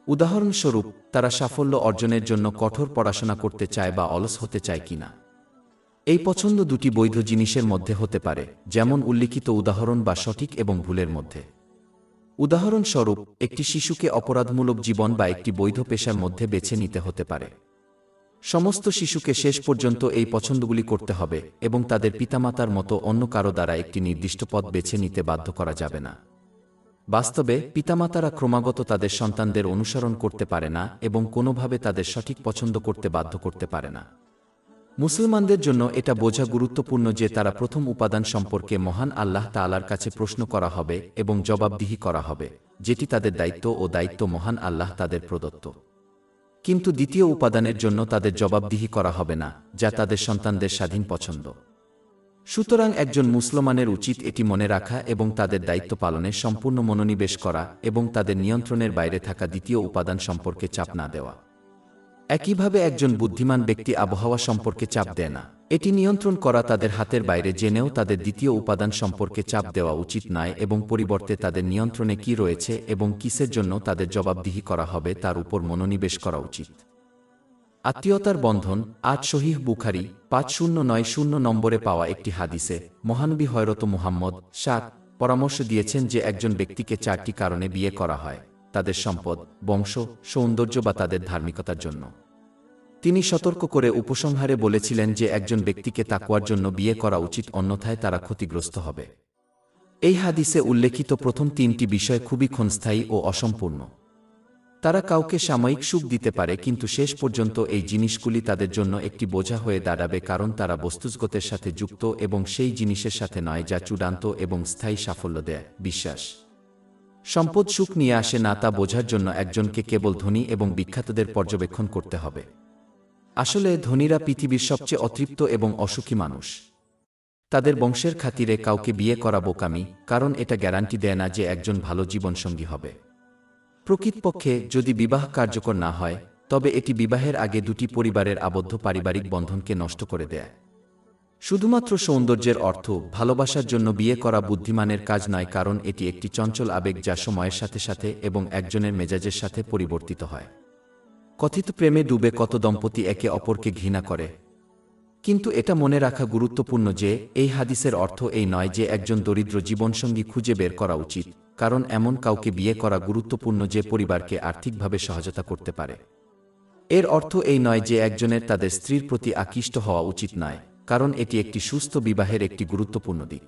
উদাহরণস্বরূপ, তারা সাফল্য অর্জনের জন্য কঠোর পড়াশোনা করতে চায় বা অলস হতে চায় কিনা। এই পছন্দ দুটি বৈধ জিনিসের মধ্যে হতে পারে, যেমন উল্লিখিত উদাহরণ বা সঠিক এবং ভুলের মধ্যে। উদাহরণস্বরূপ, একটি শিশুকে অপরাধমূলক জীবন বা একটি বৈধ পেশার মধ্যে বেছে নিতে হতে পারে। সমস্ত শিশুকে শেষ পর্যন্ত এই পছন্দগুলি করতে হবে এবং তাদের পিতামাতার মতো অন্য কারো দ্বারা একটি নির্দিষ্ট পথ বেছে নিতে বাধ্য করা যাবে না। বাস্তবে পিতামাতারা ক্রমাগত তাদের সন্তানদের অনুসরণ করতে পারে না এবং কোনোভাবে তাদের সঠিক পছন্দ করতে বাধ্য করতে পারে না। মুসলমানদের জন্য এটা বোঝা গুরুত্বপূর্ণ যে তারা প্রথম উপাদান সম্পর্কে মহান আল্লাহ তাআলার কাছে প্রশ্ন করা হবে এবং জবাবদিহি করা হবে, যেটি তাদের দায়িত্ব ও দায়িত্ব মহান আল্লাহ তাদের প্রদত্ত। কিন্তু দ্বিতীয় উপাদানের জন্য তাদের জবাবদিহি করা হবে না, যা তাদের সন্তানদের স্বাধীন পছন্দ। সুতরাং একজন মুসলমানের উচিত এটি মনে রাখা এবং তাদের দায়িত্ব পালনে সম্পূর্ণ মনোনিবেশ করা এবং তাদের নিয়ন্ত্রণের বাইরে থাকা দ্বিতীয় উপাদান সম্পর্কে চাপ না দেওয়া। একইভাবে একজন বুদ্ধিমান ব্যক্তি আবহাওয়া সম্পর্কে চাপ দেয় না। এটি নিয়ন্ত্রণ করা তাদের হাতের বাইরে জেনেও তাদের দ্বিতীয় উপাদান সম্পর্কে চাপ দেওয়া উচিত নয় এবং পরিবর্তে তাদের নিয়ন্ত্রণে কি রয়েছে এবং কিসের জন্য তাদের জবাবদিহি করা হবে তার উপর মনোনিবেশ করা উচিত। আত্মীয়তার বন্ধন 8। সহিহ বুখারী 5090 নম্বরে পাওয়া একটি হাদিসে মহানবী হযরত মুহাম্মদ শাক পরামর্শ দিয়েছেন যে একজন ব্যক্তিকে 4টি কারণে বিয়ে করা হয়: তাদের সম্পদ, বংশ, সৌন্দর্য বা তাদের ধার্মিকতার জন্য। তিনি সতর্ক করে উপসংহারে বলেছিলেন যে একজন ব্যক্তিকে তাকওয়ার জন্য বিয়ে করা উচিত, অন্যথায় তারা ক্ষতিগ্রস্ত হবে। এই হাদিসে উল্লেখিত প্রথম 3টি বিষয় খুবই ক্ষণস্থায়ী ও অসম্পূর্ণ। তারা কাউকে সাময়িক সুখ দিতে পারে, কিন্তু শেষ পর্যন্ত এই জিনিসগুলি তাদের জন্য একটি বোঝা হয়ে দাঁড়াবে, কারণ তারা বস্তুজগতের সাথে যুক্ত এবং সেই জিনিসের সাথে নয় যা চূড়ান্ত এবং স্থায়ী সাফল্য দেয়: বিশ্বাস। সম্পদ সুখ নিয়ে আসে না তা বোঝার জন্য একজনকে কেবল ধনী এবং বিখ্যাতদের পর্যবেক্ষণ করতে হবে। আসলে ধনীরা পৃথিবীর সবচেয়ে অতৃপ্ত এবং অসুখী মানুষ। তাদের বংশের খাতিরে কাউকে বিয়ে করা বোকামি, কারণ এটা গ্যারান্টি দেয় না যে একজন ভালো জীবনসঙ্গী হবে। প্রকৃতপক্ষে যদি বিবাহ কার্যকর না হয়, তবে এটি বিবাহের আগে দুটি পরিবারের আবদ্ধ পারিবারিক বন্ধনকে নষ্ট করে দেয়। শুধুমাত্র সৌন্দর্যের অর্থ ভালোবাসার জন্য বিয়ে করা বুদ্ধিমানের কাজ নয়, কারণ এটি একটি চঞ্চল আবেগ যা সময়ের সাথে সাথে এবং একজনের মেজাজের সাথে পরিবর্তিত হয়। কথিত প্রেমে ডুবে কত দম্পতি একে অপরকে ঘৃণা করে। কিন্তু এটা মনে রাখা গুরুত্বপূর্ণ যে এই হাদিসের অর্থ এই নয় যে একজন দরিদ্র জীবনসঙ্গী খুঁজে বের করা উচিত, কারণ এমন কাউকে বিয়ে করা গুরুত্বপূর্ণ যে পরিবারকে আর্থিকভাবে সহায়তা করতে পারে। এর অর্থ এই নয় যে একজনের তাদের স্ত্রীর প্রতি আকৃষ্ট হওয়া উচিত নয়, কারণ এটি একটি সুস্থ বিবাহের একটি গুরুত্বপূর্ণ দিক।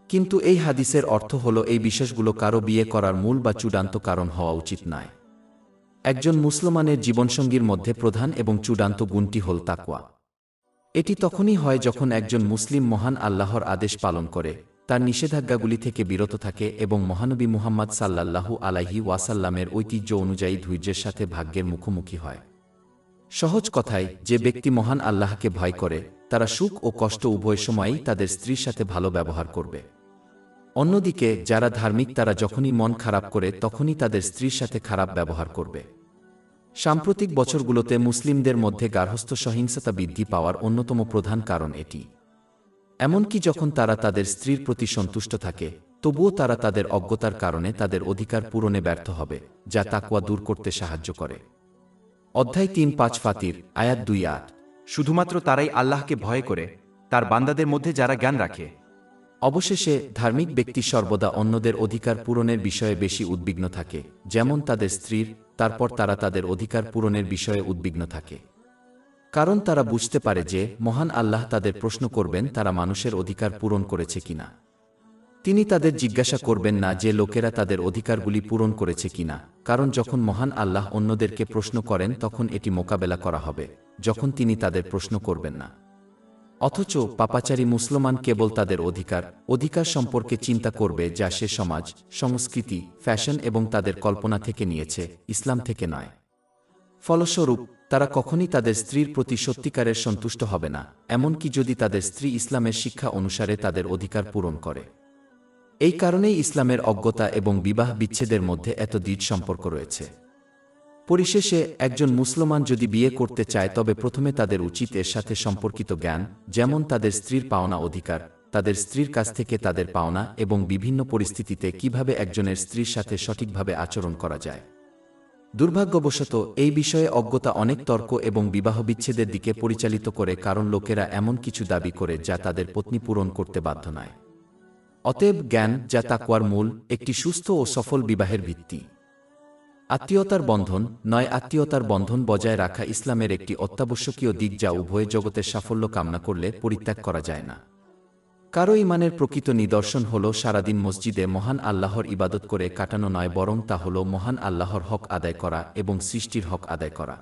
কিন্তু এই হাদিসের অর্থ হল এই বিশেষগুলো কারো বিয়ে করার মূল বা চূড়ান্ত কারণ হওয়া উচিত নয়। একজন মুসলমানের জীবনসঙ্গীর মধ্যে প্রধান এবং চূড়ান্ত গুণটি হল তাকওয়া। এটি তখনই হয় যখন একজন মুসলিম মহান আল্লাহর আদেশ পালন করে, তার নিষেধাজ্ঞাগুলি থেকে বিরত থাকে এবং মহানবী মুহাম্মদ সাল্লাল্লাহু আলাইহি ওয়াসাল্লামের ঐতিহ্য অনুযায়ী ধৈর্যের সাথে ভাগ্যের মুখোমুখি হয়। সহজ কথায়, যে ব্যক্তি মহান আল্লাহকে ভয় করে, তারা সুখ ও কষ্ট উভয় সময়ই তাদের স্ত্রীর সাথে ভালো ব্যবহার করবে। অন্যদিকে যারা ধার্মিক তারা যখনই মন খারাপ করে তখনই তাদের স্ত্রীর সাথে খারাপ ব্যবহার করবে। সাম্প্রতিক বছরগুলোতে মুসলিমদের মধ্যে গার্হস্থ্য সহিংসতা বৃদ্ধি পাওয়ার অন্যতম প্রধান কারণ এটি। এমনকি যখন তারা তাদের স্ত্রীর প্রতি সন্তুষ্ট থাকে, তবুও তারা তাদের অজ্ঞতার কারণে তাদের অধিকার পূরণে ব্যর্থ হবে, যা তাকওয়া দূর করতে সাহায্য করে। অধ্যায় ৩-৫ ফাতির, আয়াত ২-৮। শুধুমাত্র তারাই আল্লাহকে ভয় করে, তার বান্দাদের মধ্যে যারা জ্ঞান রাখে। অবশেষে ধার্মিক ব্যক্তি সর্বদা অন্যদের অধিকার পূরণের বিষয়ে বেশি উদ্বিগ্ন থাকে, যেমন তাদের স্ত্রীর, তারপর তারা তাদের অধিকার পূরণের বিষয়ে উদ্বিগ্ন থাকে। কারণ তারা বুঝতে পারে যে মহান আল্লাহ তাদের প্রশ্ন করবেন তারা মানুষের অধিকার পূরণ করেছে কিনা। তিনি তাদের জিজ্ঞাসা করবেন না যে লোকেরা তাদের অধিকারগুলি পূরণ করেছে কিনা, কারণ যখন মহান আল্লাহ অন্যদেরকে প্রশ্ন করেন তখন এটি মোকাবেলা করা হবে, যখন তিনি তাদের প্রশ্ন করবেন না। অথচ পাপাচারী মুসলমান কেবল তাদের অধিকার সম্পর্কে চিন্তা করবে যা সে সমাজ, সংস্কৃতি, ফ্যাশন এবং তাদের কল্পনা থেকে নিয়েছে, ইসলাম থেকে নয়। ফলস্বরূপ তারা কখনই তাদের স্ত্রীর প্রতি সত্যিকারের সন্তুষ্ট হবে না, এমনকি যদি তাদের স্ত্রী ইসলামের শিক্ষা অনুসারে তাদের অধিকার পূরণ করে। এই কারণেই ইসলামের অজ্ঞতা এবং বিবাহ বিচ্ছেদের মধ্যে এত দৃঢ় সম্পর্ক রয়েছে। পরিশেষে একজন মুসলমান যদি বিয়ে করতে চায় তবে প্রথমে তাদের উচিত এর সাথে সম্পর্কিত জ্ঞান, যেমন তাদের স্ত্রীর পাওনা অধিকার, তাদের স্ত্রীর কাছ থেকে তাদের পাওনা এবং বিভিন্ন পরিস্থিতিতে কিভাবে একজনের স্ত্রীর সাথে সঠিকভাবে আচরণ করা যায়। দুর্ভাগ্যবশত এই বিষয়ে অজ্ঞতা অনেক তর্ক এবং বিবাহ বিচ্ছেদের দিকে পরিচালিত করে, কারণ লোকেরা এমন কিছু দাবি করে যা তাদের পত্নী পূরণ করতে বাধ্য নয়। অতএব জ্ঞান, যা তাকওয়ার মূল, একটি সুস্থ ও সফল বিবাহের ভিত্তি। আত্মীয়তার বন্ধন, আত্মীয়তার বন্ধন বজায় রাখা ইসলামের একটি অত্যাবশ্যকীয় দিক যা উভয় জগতের সাফল্য কামনা করলে পরিত্যাগ করা যায় না। কারো ঈমানের প্রকৃত নিদর্শন হল সারাদিন মসজিদে মহান আল্লাহর ইবাদত করে কাটানো নয়, বরং তা হল মহান আল্লাহর হক আদায় করা এবং সৃষ্টির হক আদায় করা।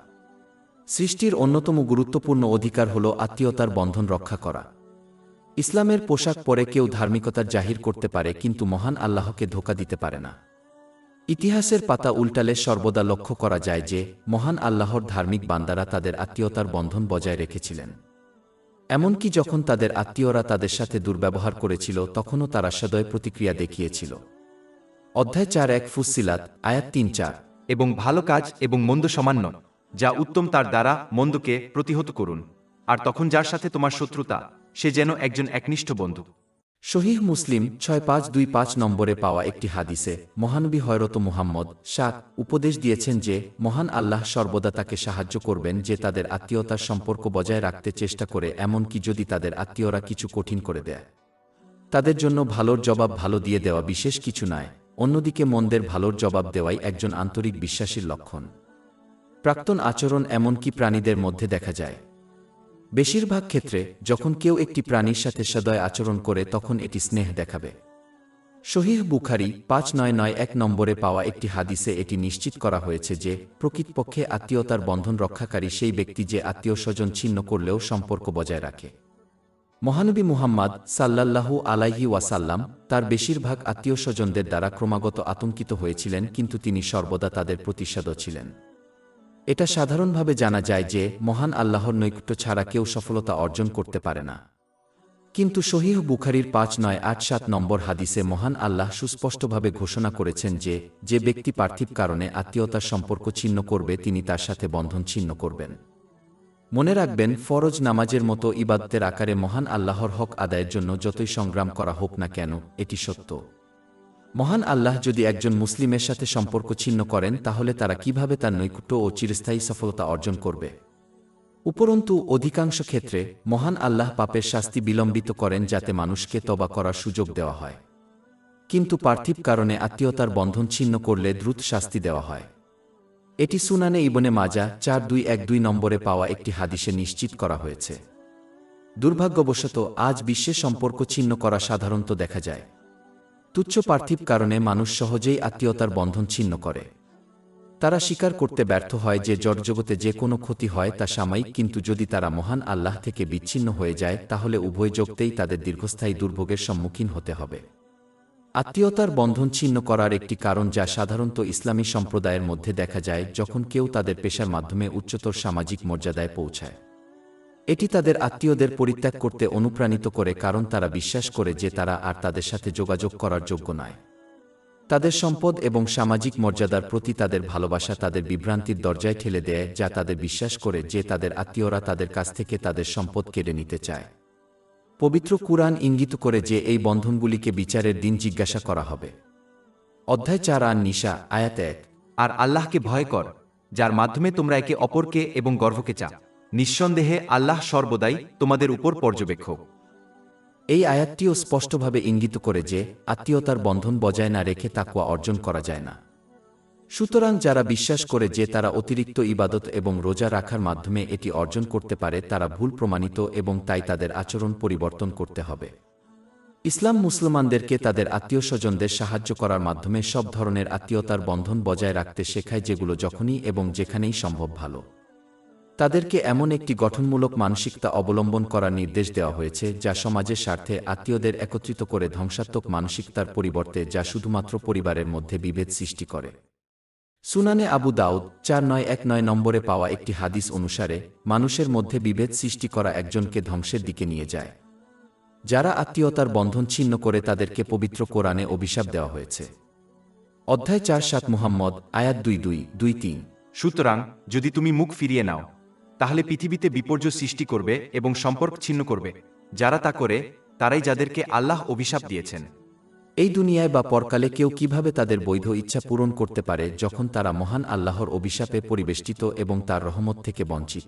সৃষ্টির অন্যতম গুরুত্বপূর্ণ অধিকার হল আত্মীয়তার বন্ধন রক্ষা করা। ইসলামের পোশাক পরে কেউ ধার্মিকতার জাহির করতে পারে, কিন্তু মহান আল্লাহকে ধোঁকা দিতে পারে না। ইতিহাসের পাতা উল্টালে সর্বদা লক্ষ্য করা যায় যে মহান আল্লাহর ধার্মিক বান্দারা তাদের আত্মীয়তার বন্ধন বজায় রেখেছিলেন। এমনকি যখন তাদের আত্মীয়রা তাদের সাথে দুর্ব্যবহার করেছিল তখনও তারা সদয় প্রতিক্রিয়া দেখিয়েছিল। অধ্যায় ৪-১ ফুসসিলাত, আয়াত ৩-৪। এবং ভালো কাজ এবং মন্দ সমান নয়, যা উত্তম তার দ্বারা মন্দকে প্রতিহত করুন, আর তখন যার সাথে তোমার শত্রুতা সে যেন একজন একনিষ্ঠ বন্ধু। সহিহ মুসলিম ৬৫২৫ নম্বরে পাওয়া একটি হাদিসে মহানবী হযরত মুহাম্মদ উপদেশ দিয়েছেন যে মহান আল্লাহ সর্বদা তাকে সাহায্য করবেন যে তাদের আত্মীয়তার সম্পর্ক বজায় রাখতে চেষ্টা করে, এমনকি যদি তাদের আত্মীয়রা কিছু কঠিন করে দেয়। তাদের জন্য ভালোর জবাব ভালো দিয়ে দেওয়া বিশেষ কিছু নয়, অন্যদিকে মন্দের ভালোর জবাব দেওয়াই একজন আন্তরিক বিশ্বাসীর লক্ষণ। প্রাক্তন আচরণ এমনকি প্রাণীদের মধ্যে দেখা যায়। বেশিরভাগ ক্ষেত্রে যখন কেউ একটি প্রাণীর সাথে সদয় আচরণ করে তখন এটি স্নেহ দেখাবে। সহিহ বুখারী ৫৯৯১ নম্বরে পাওয়া একটি হাদিসে এটি নিশ্চিত করা হয়েছে যে প্রকৃতপক্ষে আত্মীয়তার বন্ধন রক্ষাকারী সেই ব্যক্তি যে আত্মীয় স্বজন ছিন্ন করলেও সম্পর্ক বজায় রাখে। মহানবী মুহাম্মদ সাল্লাল্লাহু আলাইহি ওয়াসাল্লাম তার বেশিরভাগ আত্মীয়স্বজনদের দ্বারা ক্রমাগত আতঙ্কিত হয়েছিলেন, কিন্তু তিনি সর্বদা তাদের প্রতিসাদ ছিলেন। এটা সাধারণভাবে জানা যায় যে মহান আল্লাহর নৈকট্য ছাড়া কেউ সফলতা অর্জন করতে পারে না। কিন্তু সহিহ বুখারীর 5987 নম্বর হাদিসে মহান আল্লাহ সুস্পষ্টভাবে ঘোষণা করেছেন যে যে ব্যক্তি পার্থিব কারণে আত্মীয়তার সম্পর্ক ছিন্ন করবে তিনি তার সাথে বন্ধন ছিন্ন করবেন। মনে রাখবেন, ফরজ নামাজের মতো ইবাদতের আকারে মহান আল্লাহর হক আদায়ের জন্য যতই সংগ্রাম করা হোক না কেন, এটি সত্য। মহান আল্লাহ যদি একজন মুসলিমের সাথে সম্পর্ক ছিন্ন করেন তাহলে তারা কিভাবে তার নৈকট্য ও চিরস্থায়ী সফলতা অর্জন করবে? উপরন্তু অধিকাংশ ক্ষেত্রে মহান আল্লাহ পাপের শাস্তি বিলম্বিত করেন যাতে মানুষকে তওবা করার সুযোগ দেওয়া হয়, কিন্তু পার্থিব কারণে আত্মীয়তার বন্ধন ছিন্ন করলে দ্রুত শাস্তি দেওয়া হয়। এটি সুনানে ইবনে মাজা 4212 নম্বরে পাওয়া একটি হাদিসে নিশ্চিত করা হয়েছে। দুর্ভাগ্যবশত আজ বিশ্বে সম্পর্ক ছিন্ন করা সাধারণত দেখা যায়। তুচ্ছ পার্থিব কারণে মানুষ সহজেই আত্মীয়তার বন্ধন ছিন্ন করে। তারা স্বীকার করতে ব্যর্থ হয় যে জড়জগতে যে কোনো ক্ষতি হয় তা সাময়িক, কিন্তু যদি তারা মহান আল্লাহ থেকে বিচ্ছিন্ন হয়ে যায় তাহলে উভয় জগতেই তাদের দীর্ঘস্থায়ী দুর্ভোগের সম্মুখীন হতে হবে। আত্মীয়তার বন্ধন ছিন্ন করার একটি কারণ যা সাধারণত ইসলামী সম্প্রদায়ের মধ্যে দেখা যায় যখন কেউ তাদের পেশার মাধ্যমে উচ্চতর সামাজিক মর্যাদায় পৌঁছায়। এটি তাদের আত্মীয়দের পরিত্যাগ করতে অনুপ্রাণিত করে, কারণ তারা বিশ্বাস করে যে তারা আর তাদের সাথে যোগাযোগ করার যোগ্য নয়। তাদের সম্পদ এবং সামাজিক মর্যাদার প্রতি তাদের ভালোবাসা তাদের বিভ্রান্তির দরজায় ঠেলে দেয়, যা তাদের বিশ্বাস করে যে তাদের আত্মীয়রা তাদের কাছ থেকে তাদের সম্পদ কেড়ে নিতে চায়। পবিত্র কুরআন ইঙ্গিত করে যে এই বন্ধনগুলিকে বিচারের দিন জিজ্ঞাসা করা হবে। অধ্যায় 4 আন-নিসা, আয়াত 1। আর আল্লাহকে ভয় কর, যার মাধ্যমে তোমরা একে অপরকে এবং গর্ভকে চাও। নিঃসন্দেহে আল্লাহ সর্বদাই তোমাদের উপর পর্যবেক্ষক। এই আয়াতটিও স্পষ্টভাবে ইঙ্গিত করে যে আত্মীয়তার বন্ধন বজায় না রেখে তাকওয়া অর্জন করা যায় না। সুতরাং যারা বিশ্বাস করে যে তারা অতিরিক্ত ইবাদত এবং রোজা রাখার মাধ্যমে এটি অর্জন করতে পারে তারা ভুল প্রমাণিত, এবং তাই তাদের আচরণ পরিবর্তন করতে হবে। ইসলাম মুসলমানদেরকে তাদের আত্মীয়স্বজনদের সাহায্য করার মাধ্যমে সব ধরনের আত্মীয়তার বন্ধন বজায় রাখতে শেখায়, যেগুলো যখনই এবং যেখানেই সম্ভব ভালো। তাদেরকে এমন একটি গঠনমূলক মানসিকতা অবলম্বন করার নির্দেশ দেওয়া হয়েছে যা সমাজের স্বার্থে আত্মীয়দের একত্রিত করে, ধ্বংসাত্মক মানসিকতার পরিবর্তে যা শুধুমাত্র পরিবারের মধ্যে বিভেদ সৃষ্টি করে। সুনানে আবু দাউদ 4919 নম্বরে পাওয়া একটি হাদিস অনুসারে মানুষের মধ্যে বিভেদ সৃষ্টি করা একজনকে ধ্বংসের দিকে নিয়ে যায়। যারা আত্মীয়তার বন্ধন ছিন্ন করে তাদেরকে পবিত্র কোরআনে অভিশাপ দেওয়া হয়েছে। অধ্যায় 4 মুহাম্মদ, আয়াত 22-23। সুতরাং যদি তুমি মুখ ফিরিয়ে নাও তাহলে পৃথিবীতে বিপর্যয় সৃষ্টি করবে এবং সম্পর্ক ছিন্ন করবে। যারা তা করে তারাই যাদেরকে আল্লাহ অভিশাপ দিয়েছেন। এই দুনিয়ায় বা পরকালে কেউ কিভাবে তাদের বৈধ ইচ্ছা পূরণ করতে পারে যখন তারা মহান আল্লাহর অভিশাপে পরিবেষ্টিত এবং তার রহমত থেকে বঞ্চিত?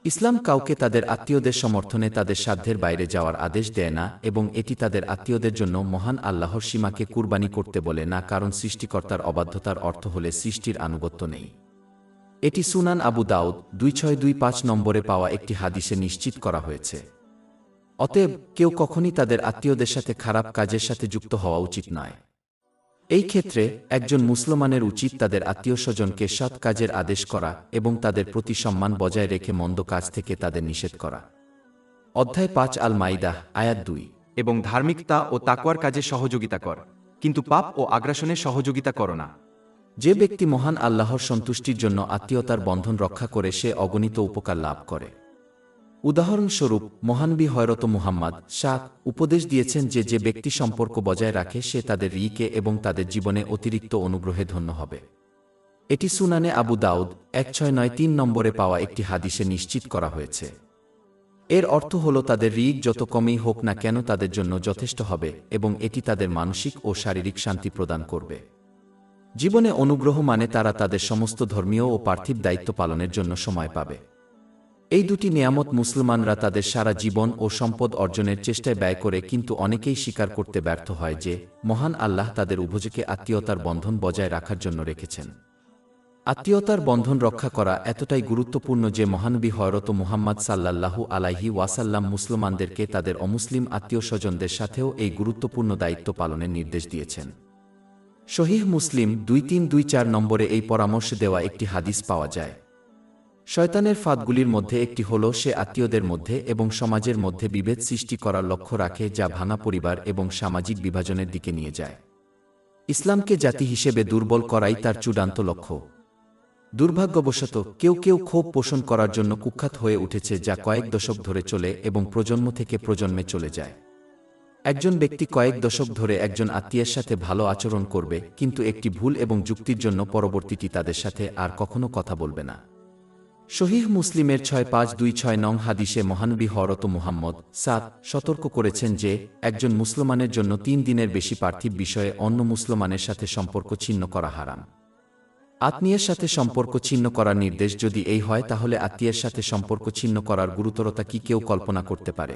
ইসলাম কাউকে তাদের আত্মীয়দের সমর্থনে তাদের সাধ্যের বাইরে যাওয়ার আদেশ দেয় না, এবং এটি তাদের আত্মীয়দের জন্য মহান আল্লাহর সীমাকে কুরবানি করতে বলে না, কারণ সৃষ্টিকর্তার অবাধ্যতার অর্থ হলে সৃষ্টির আনুগত্য নেই। এটি সুনান আবু দাউদ 2625 নম্বরে পাওয়া একটি হাদিসে নিশ্চিত করা হয়েছে। অতএব কেউ কখনই তাদের আত্মীয়দের সাথে খারাপ কাজের সাথে যুক্ত হওয়া উচিত নয়। এই ক্ষেত্রে একজন মুসলমানের উচিত তাদের আত্মীয়স্বজনকে সৎ কাজের আদেশ করা এবং তাদের প্রতি সম্মান বজায় রেখে মন্দ কাজ থেকে তাদের নিষেধ করা। অধ্যায় 5 আল-মাইদা, আয়াত 2। এবং ধার্মিকতা ও তাকওয়ার কাজে সহযোগিতা কর, কিন্তু পাপ ও আগ্রাসনে সহযোগিতা করো না। যে ব্যক্তি মহান আল্লাহর সন্তুষ্টির জন্য আত্মীয়তার বন্ধন রক্ষা করে সে অগণিত উপকার লাভ করে। উদাহরণস্বরূপ মহানবী হযরত মুহাম্মদ উপদেশ দিয়েছেন যে যে ব্যক্তি সম্পর্ক বজায় রাখে সে তাদের রিকে এবং তাদের জীবনে অতিরিক্ত অনুগ্রহে ধন্য হবে। এটি সুনানে আবু দাউদ 1693 নম্বরে পাওয়া একটি হাদিসে নিশ্চিত করা হয়েছে। এর অর্থ হল তাদের রিক যত কমই হোক না কেন তাদের জন্য যথেষ্ট হবে, এবং এটি তাদের মানসিক ও শারীরিক শান্তি প্রদান করবে। জীবনে অনুগ্রহ মানে তারা তাদের সমস্ত ধর্মীয় ও পার্থিব দায়িত্ব পালনের জন্য সময় পাবে। এই দুটি নিয়ামত মুসলমানরা তাদের সারা জীবন ও সম্পদ অর্জনের চেষ্টায় ব্যয় করে, কিন্তু অনেকেই স্বীকার করতে ব্যর্থ হয় যে মহান আল্লাহ তাদের উভয়কে আত্মীয়তার বন্ধন বজায় রাখার জন্য রেখেছেন। আত্মীয়তার বন্ধন রক্ষা করা এতটাই গুরুত্বপূর্ণ যে মহানবী হযরত মুহাম্মদ সাল্লাল্লাহু আলাইহি ওয়াসাল্লাম মুসলমানদেরকে তাদের অমুসলিম আত্মীয়স্বজনদের সাথেও এই গুরুত্বপূর্ণ দায়িত্ব পালনের নির্দেশ দিয়েছেন। সহিহ মুসলিম 2324 নম্বরে এই পরামর্শ দেওয়া একটি হাদিস পাওয়া যায়। শয়তানের ফাঁদগুলির মধ্যে একটি হল সে আত্মীয়দের মধ্যে এবং সমাজের মধ্যে বিভেদ সৃষ্টি করার লক্ষ্য রাখে যা ভাঙা পরিবার এবং সামাজিক বিভাজনের দিকে নিয়ে যায়। ইসলামকে জাতি হিসেবে দুর্বল করাই তার চূড়ান্ত লক্ষ্য। দুর্ভাগ্যবশত কেউ কেউ ক্ষোভ পোষণ করার জন্য কুখ্যাত হয়ে উঠেছে যা কয়েক দশক ধরে চলে এবং প্রজন্ম থেকে প্রজন্মে চলে যায়। একজন ব্যক্তি কয়েক দশক ধরে একজন আত্মীয়ের সাথে ভালো আচরণ করবে, কিন্তু একটি ভুল এবং যুক্তির জন্য পরবর্তীটি তাদের সাথে আর কখনো কথা বলবে না। সহিহ মুসলিমের 6526 নং হাদিসে মহানবী হযরত মুহাম্মদ সতর্ক করেছেন যে একজন মুসলমানের জন্য 3 দিনের বেশি পার্থিব বিষয়ে অন্য মুসলমানের সাথে সম্পর্ক ছিন্ন করা হারাম। আত্মীয়ের সাথে সম্পর্ক ছিন্ন করার নির্দেশ যদি এই হয়, তাহলে আত্মীয়ের সাথে সম্পর্ক ছিন্ন করার গুরুতরতা কি কেউ কল্পনা করতে পারে?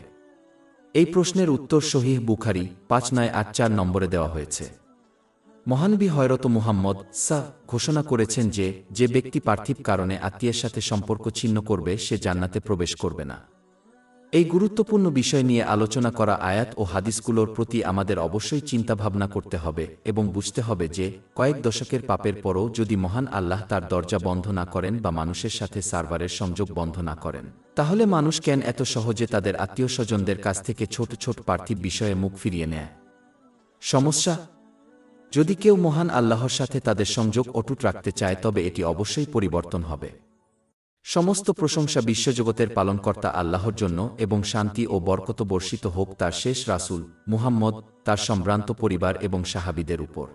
এই প্রশ্নের উত্তর সহিহ বুখারী 5984 নম্বরে দেওয়া হয়েছে। মহানবী হযরত মুহাম্মদ ঘোষণা করেছেন যে যে ব্যক্তি পার্থিব কারণে আত্মীয়ের সাথে সম্পর্ক ছিন্ন করবে সে জান্নাতে প্রবেশ করবে না। এই গুরুত্বপূর্ণ বিষয় নিয়ে আলোচনা করা আয়াত ও হাদিসগুলোর প্রতি আমাদের অবশ্যই চিন্তাভাবনা করতে হবে এবং বুঝতে হবে যে কয়েক দশকের পাপের পরও যদি মহান আল্লাহ তার দরজা বন্ধ না করেন বা মানুষের সাথে সার্ভারের সংযোগ বন্ধ না করেন, তাহলে মানুষ কেন এত সহজে তাদের আত্মীয় স্বজনদের কাছ থেকে ছোট ছোট পার্থিব বিষয়ে মুখ ফিরিয়ে নেয়? সমস্যা: যদি কেউ মহান আল্লাহর সাথে তাদের সংযোগ অটুট রাখতে চায়, তবে এটি অবশ্যই পরিবর্তন হবে। সমস্ত প্রশংসা বিশ্বজগতের পালনকর্তা আল্লাহর জন্য এবং শান্তি ও বরকত বর্ষিত হোক তার শেষ রাসূল মুহাম্মদ, তার সম্ভ্রান্ত পরিবার এবং সাহাবীদের উপর।